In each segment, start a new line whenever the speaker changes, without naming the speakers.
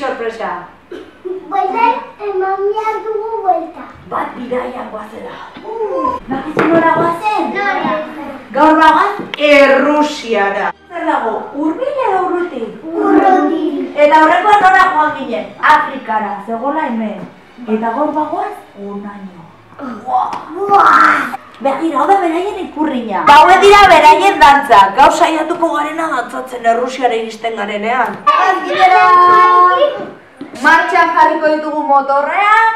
sorpresa?
Buelta, eman behar dugu buelta.
Bat bidaian goazela. Bakizu nola goazen?
Nora.
Gaur bagoaz, Errusiara. Zer dago, hurbil edo urruti?
Urruti.
Eta horrekoan nora joan ginen, Afrikara, zegoela hemen. Eta gaur bagoaz, Honaino. Begira, hau da beraien ikurriña. Haue dira beraien dantza. Gau saiatuko garena dantzatzen Errusiara iristen garenean. Azkinera! Martxan jarriko ditugu motorreak.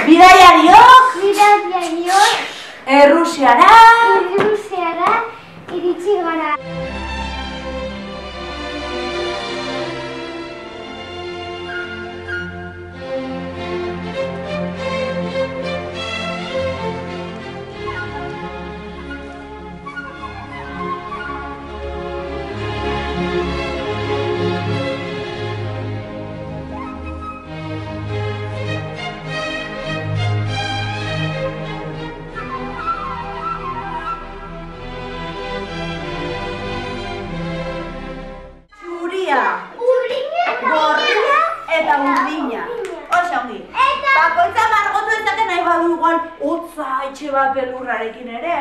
Bidaiariok! Errusiara!
Iritsi gara.
Gorria eta urdina. Oso ongi. Bakoitza margotu ezake nahi badu igual hotza etxe bat belurrarekin ere.